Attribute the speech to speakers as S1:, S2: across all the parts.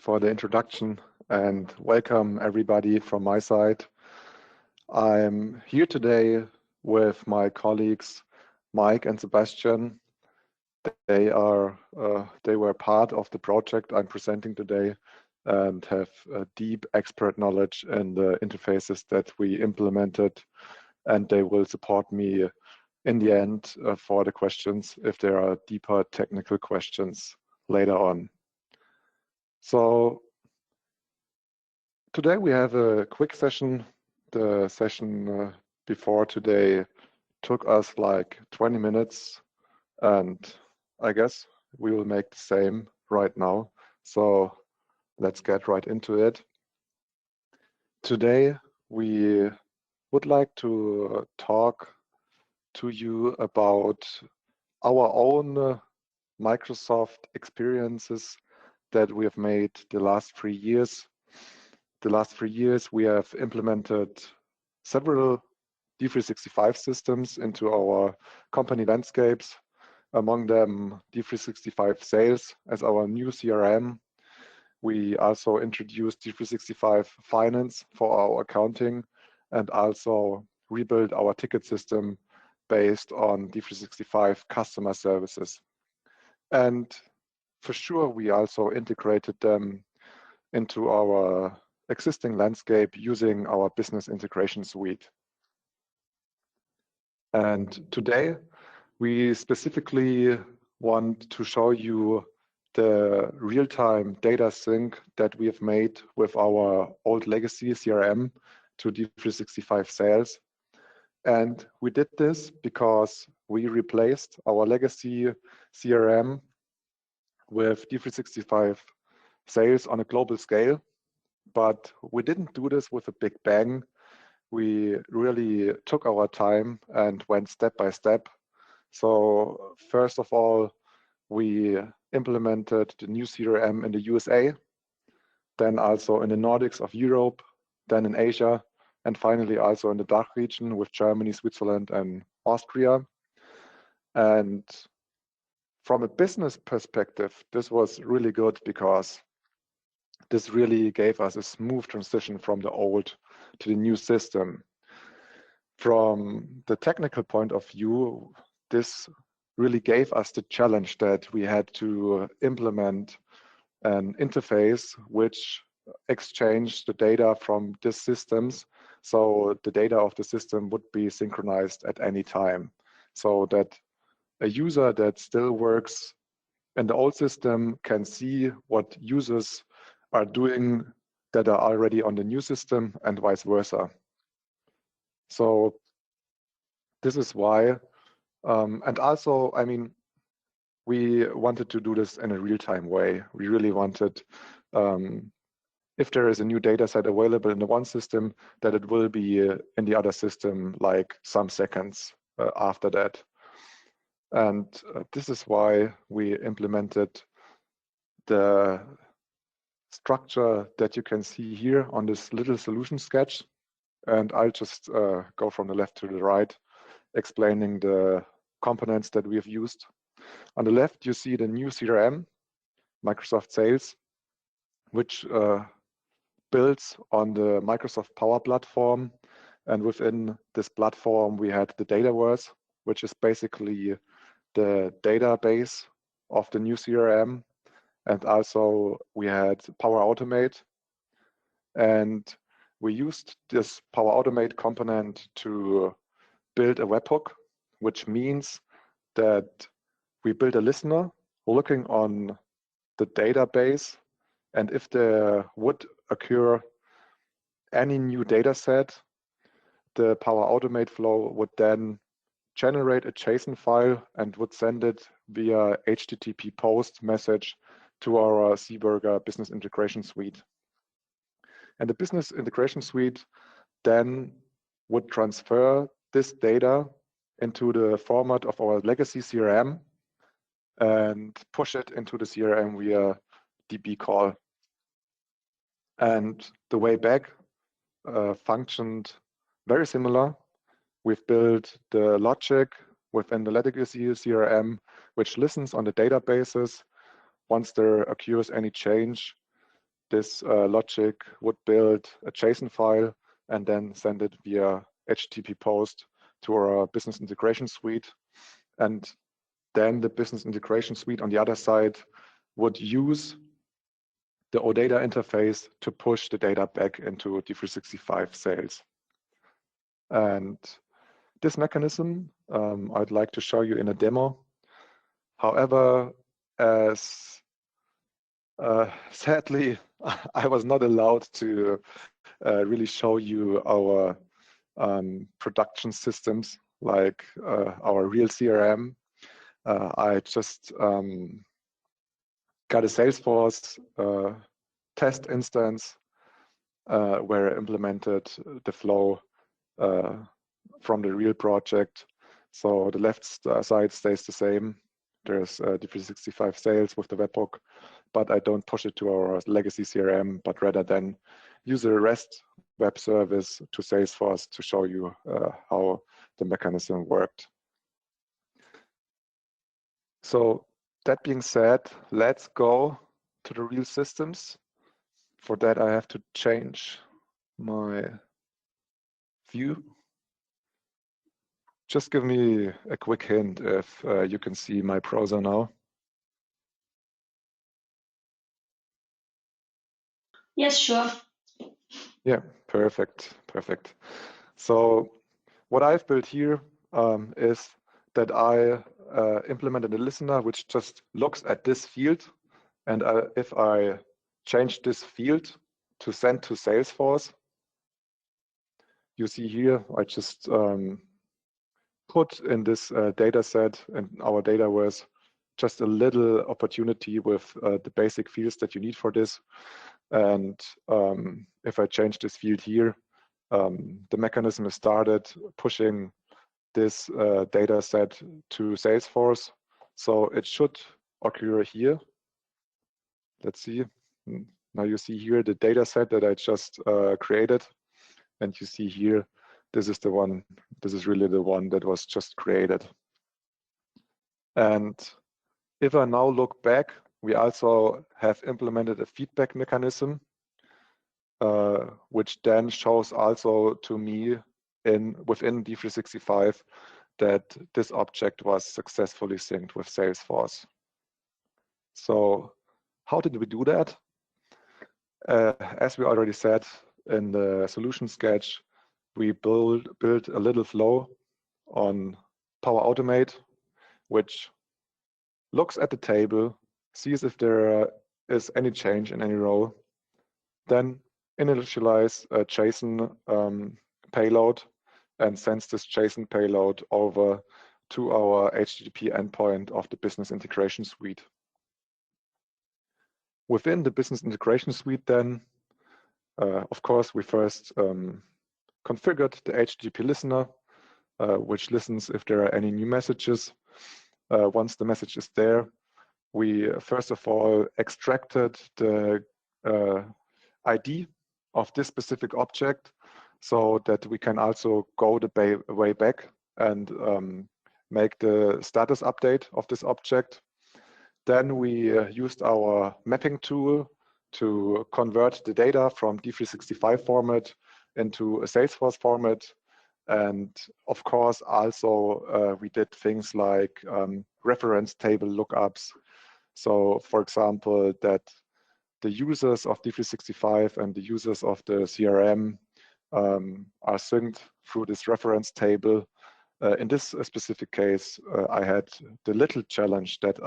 S1: for the introduction and welcome everybody from my side. I'm here today with my colleagues Mike and Sebastian. They were part of the project I'm presenting today and have a deep expert knowledge in the interfaces that we implemented, and they will support me in the end for the questions if there are deeper technical questions later on. So today we have a quick session. The session before today took us like 20 minutes, and I guess we will make the same right now. So let's get right into it. Today we would like to talk to you about our own Microsoft experiences that we have made the last 3 years. The last 3 years we have implemented several D365 systems into our company landscapes, among them D365 Sales as our new CRM. We also introduced D365 Finance for our accounting and also rebuilt our ticket system based on D365 customer services. And for sure, we also integrated them into our existing landscape using our Business Integration Suite. And today, we specifically want to show you the real-time data sync that we have made with our old legacy CRM to D365 Sales. And we did this because we replaced our legacy CRM with D365 Sales on a global scale. But we didn't do this with a big bang. We really took our time and went step by step. So first of all, we implemented the new CRM in the USA, then also in the Nordics of Europe, then in Asia, and finally also in the DACH region with Germany, Switzerland, and Austria. And from a business perspective, this was really good because this really gave us a smooth transition from the old to the new system. From the technical point of view, this really gave us the challenge that we had to implement an interface which exchanged the data from these systems, so the data of the system would be synchronized at any time, so that a user that still works in the old system can see what users are doing that are already on the new system and vice versa. So this is why, and also, I mean, we wanted to do this in a real-time way. We really wanted, if there is a new data set available in the one system, that it will be in the other system like some seconds after that. And this is why we implemented the structure that you can see here on this little solution sketch. And I'll just go from the left to the right, explaining the components that we have used. On the left, you see the new CRM, Microsoft Sales, which builds on the Microsoft Power Platform. And within this platform, we had the Dataverse, which is basically the database of the new CRM. And also we had Power Automate. And we used this Power Automate component to build a webhook, which means that we build a listener looking on the database. And if there would occur any new data set, the Power Automate flow would then generate a JSON file and would send it via HTTP post message to our SEEBURGER Business Integration Suite. And the Business Integration Suite then would transfer this data into the format of our legacy CRM and push it into the CRM via DB call. And the way back functioned very similar. We've built the logic within the legacy CRM, which listens on the databases. Once there occurs any change, this logic would build a JSON file and then send it via HTTP post to our business integration suite. And then the business integration suite on the other side would use the OData interface to push the data back into D365 Sales. And this mechanism I'd like to show you in a demo. However, as sadly, I was not allowed to really show you our production systems like our real CRM. I just got a Salesforce test instance where I implemented the flow from the real project. So the left side stays the same. There's D365 Sales with the webhook, but I don't push it to our legacy CRM, but rather than use a REST web service to Salesforce to show you how the mechanism worked. So that being said, let's go to the real systems. For that, I have to change my view. Just give me a quick hint if you can see my browser now.
S2: Yes, sure.
S1: Yeah, perfect, perfect. So what I've built here is that I implemented a listener which just looks at this field. And if I change this field to send to Salesforce, you see here, I just put in this data set and our data was just a little opportunity with the basic fields that you need for this. And if I change this field here, the mechanism is started pushing this data set to Salesforce. So it should occur here. Let's see. Now you see here the data set that I just created. And you see here, this is the one, this is really the one that was just created. And if I now look back, we also have implemented a feedback mechanism, which then shows also to me within D365 that this object was successfully synced with Salesforce. So how did we do that? As we already said in the solution sketch, we built a little flow on Power Automate, which looks at the table, sees if there is any change in any row, then initialize a JSON payload and sends this JSON payload over to our HTTP endpoint of the Business Integration Suite. Within the Business Integration Suite then, of course, we first configured the HTTP listener, which listens if there are any new messages. Once the message is there, we first of all extracted the ID of this specific object so that we can also go the way back and make the status update of this object. Then we used our mapping tool to convert the data from D365 format into a Salesforce format. And of course, also we did things like reference table lookups. So for example, that the users of D365 and the users of the CRM are synced through this reference table. In this specific case, I had the little challenge that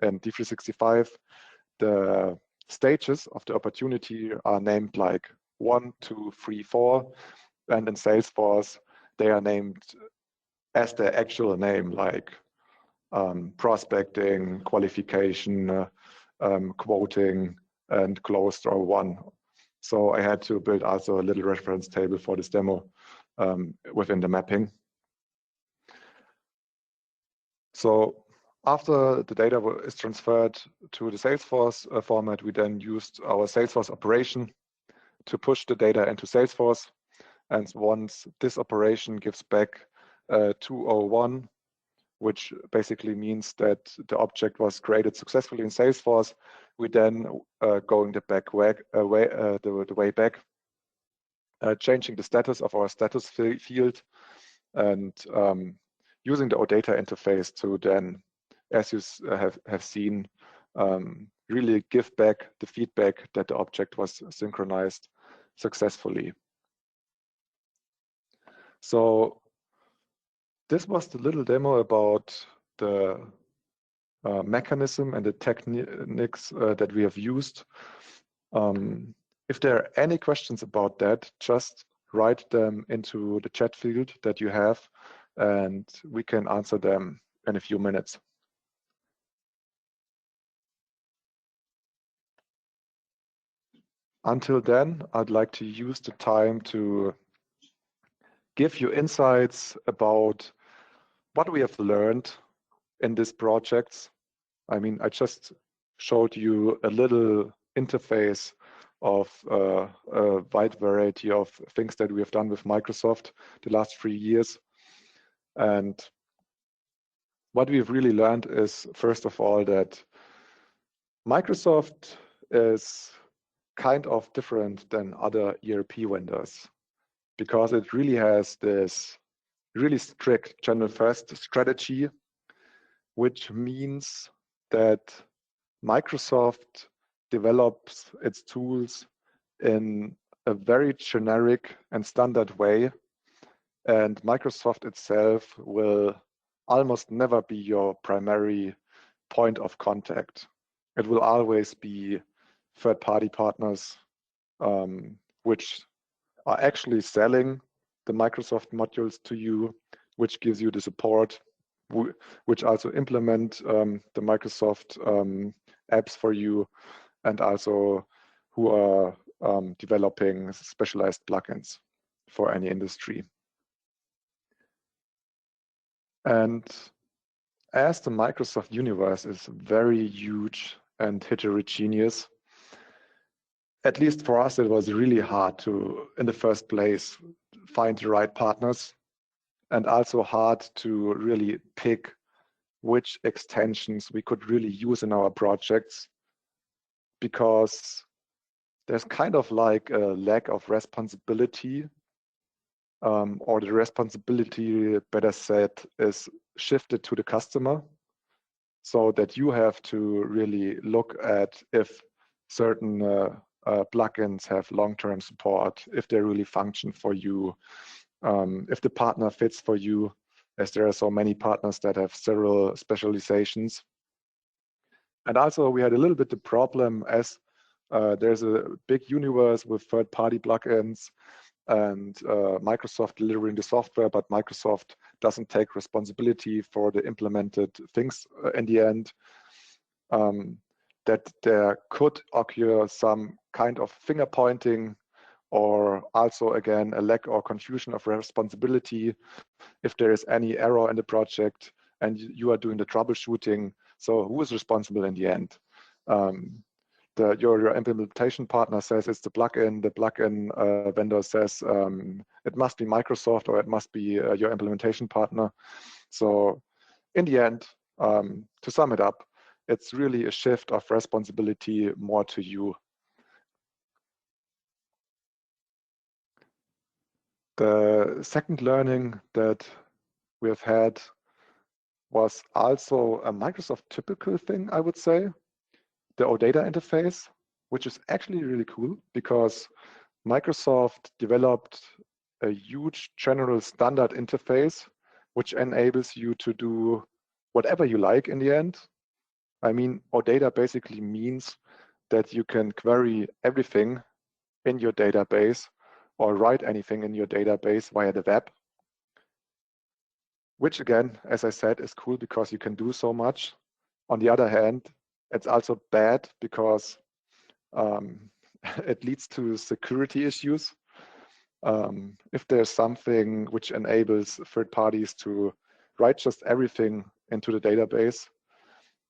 S1: in D365, the stages of the opportunity are named like 1, 2, 3, 4. And in Salesforce, they are named as their actual name, like prospecting, qualification, quoting, and closed or won. So I had to build also a little reference table for this demo within the mapping. So after the data is transferred to the Salesforce format, we then used our Salesforce operation to push the data into Salesforce. And once this operation gives back 201, which basically means that the object was created successfully in Salesforce, We then going the way back, changing the status of our status field, and using the OData interface to then, as you have seen, really give back the feedback that the object was synchronized successfully. So this was the little demo about the mechanism and the techniques that we have used. If there are any questions about that, just write them into the chat field that you have, and we can answer them in a few minutes. Until then, I'd like to use the time to give you insights about what we have learned in these projects. I mean, I just showed you a little interface of a wide variety of things that we have done with Microsoft the last 3 years. And what we've really learned is, first of all, that Microsoft is kind of different than other ERP vendors, because it really has this really strict channel first strategy, which means that Microsoft develops its tools in a very generic and standard way, and Microsoft itself will almost never be your primary point of contact. It will always be third-party partners which are actually selling the Microsoft modules to you, which gives you the support, which also implement the Microsoft apps for you, and also who are developing specialized plugins for any industry. And as the Microsoft universe is very huge and heterogeneous, at least for us, it was really hard to, in the first place, find the right partners, and also hard to really pick which extensions we could really use in our projects, because there's kind of like a lack of responsibility, or the responsibility, better said, is shifted to the customer, so that you have to really look at if certain plugins have long-term support, if they really function for you, if the partner fits for you, as there are so many partners that have several specializations. And also we had a little bit the problem, as there's a big universe with third-party plugins and Microsoft delivering the software, but Microsoft doesn't take responsibility for the implemented things in the end, that there could occur some kind of finger pointing, or also again a lack or confusion of responsibility if there is any error in the project and you are doing the troubleshooting. So who is responsible in the end? Your implementation partner says it's the plugin vendor says it must be Microsoft, or it must be your implementation partner. So in the end, to sum it up, it's really a shift of responsibility more to you. The second learning that we have had was also a Microsoft typical thing, I would say, the OData interface, which is actually really cool, because Microsoft developed a huge general standard interface which enables you to do whatever you like in the end. I mean, OData basically means that you can query everything in your database or write anything in your database via the web, which again, as I said, is cool because you can do so much. On the other hand, it's also bad because it leads to security issues. If there's something which enables third parties to write just everything into the database,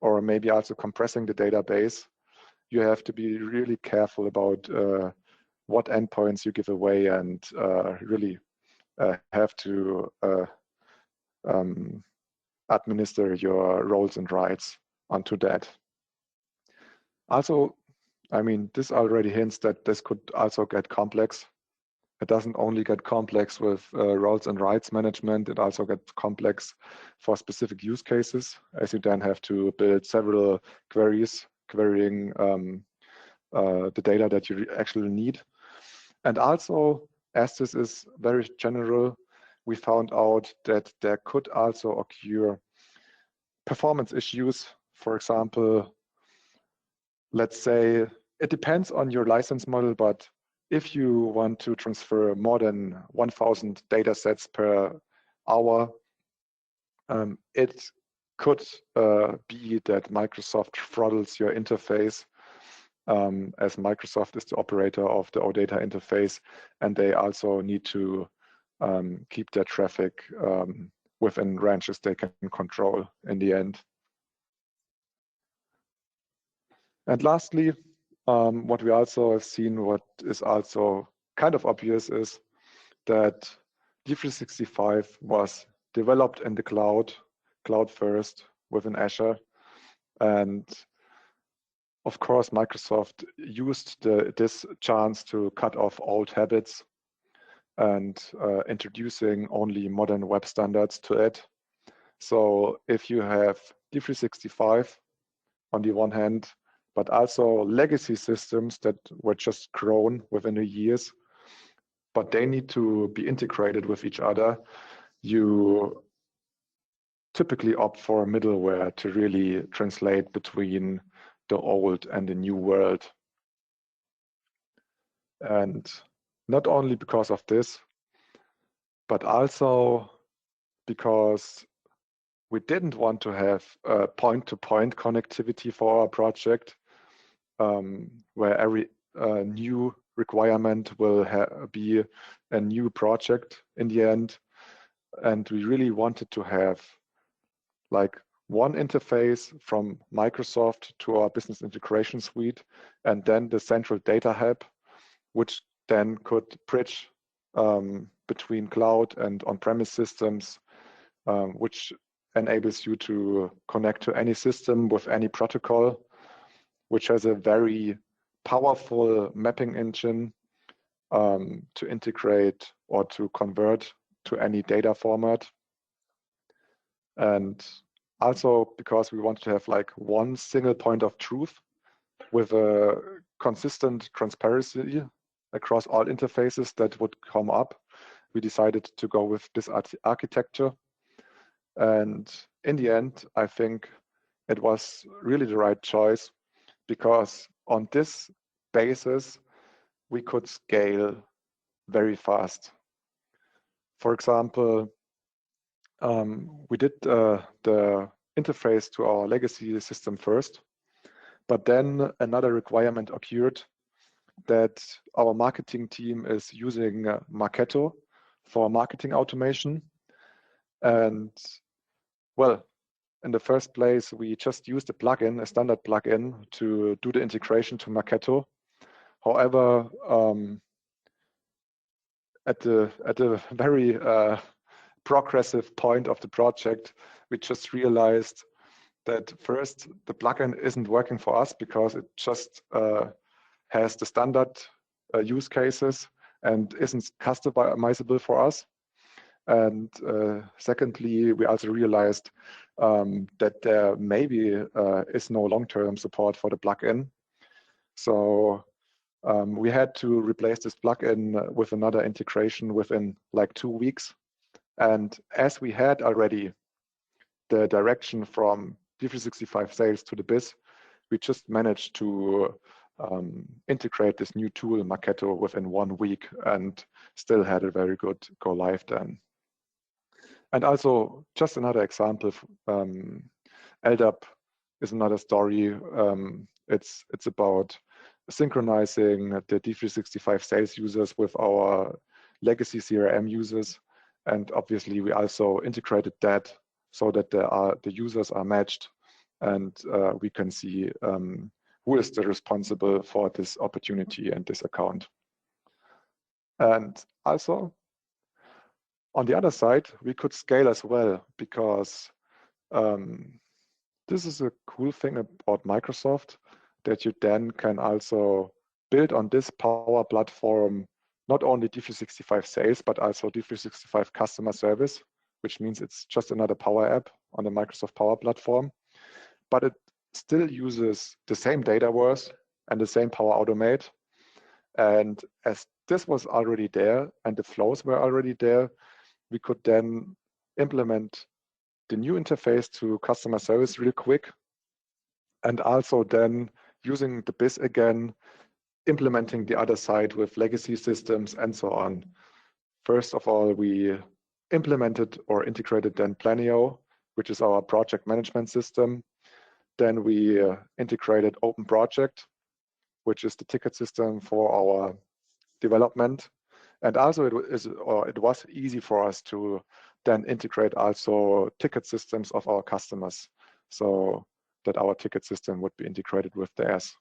S1: or maybe also compressing the database, you have to be really careful about what endpoints you give away, and really have to administer your roles and rights onto that. Also, I mean, this already hints that this could also get complex. It doesn't only get complex with roles and rights management, it also gets complex for specific use cases, as you then have to build several queries, querying the data that you actually need. And also, as this is very general, we found out that there could also occur performance issues. For example, let's say it depends on your license model, but if you want to transfer more than 1,000 data sets per hour, it could be that Microsoft throttles your interface, as Microsoft is the operator of the OData interface, and they also need to keep their traffic within ranges they can control in the end. And lastly, what we also have seen, what is also kind of obvious, is that D365 was developed in the cloud first within Azure. And of course, Microsoft used this chance to cut off old habits and introducing only modern web standards to it. So if you have D365 on the one hand, but also legacy systems that were just grown within the years, but they need to be integrated with each other, you typically opt for middleware to really translate between the old and the new world. And not only because of this, but also because we didn't want to have a point-to-point connectivity for our project, where every new requirement will be a new project in the end. And we really wanted to have like one interface from Microsoft to our Business Integration Suite, and then the central data hub, which then could bridge between cloud and on-premise systems, which enables you to connect to any system with any protocol, which has a very powerful mapping engine to integrate or to convert to any data format. And also because we wanted to have like one single point of truth with a consistent transparency across all interfaces that would come up, we decided to go with this architecture. And in the end, I think it was really the right choice, because on this basis, we could scale very fast. For example, we did the interface to our legacy system first, but then another requirement occurred that our marketing team is using Marketo for marketing automation. And well, in the first place, we just used a plugin, a standard plugin, to do the integration to Marketo. However, at the very progressive point of the project, we just realized that first, the plugin isn't working for us because it just has the standard use cases and isn't customizable for us. And secondly, we also realized that there maybe is no long-term support for the plugin. So we had to replace this plugin with another integration within like 2 weeks. And as we had already the direction from D365 Sales to the Biz, we just managed to integrate this new tool, Marketo, within 1 week, and still had a very good go live then. And also, just another example, LDAP is another story. It's about synchronizing the D365 sales users with our legacy CRM users. And obviously, we also integrated that so that the users are matched, and we can see who is the responsible for this opportunity and this account. And also, on the other side, we could scale as well, because this is a cool thing about Microsoft. that you then can also build on this Power Platform not only D365 Sales, but also D365 Customer Service, which means it's just another Power App on the Microsoft Power Platform. But it still uses the same data warehouse and the same Power Automate. And as this was already there and the flows were already there, we could then implement the new interface to customer service real quick. And also then using the BIS again, implementing the other side with legacy systems and so on. First of all, we implemented or integrated then Planio, which is our project management system. Then we integrated Open Project, which is the ticket system for our development. And also it was easy for us to then integrate also ticket systems of our customers, so that our ticket system would be integrated with theirs.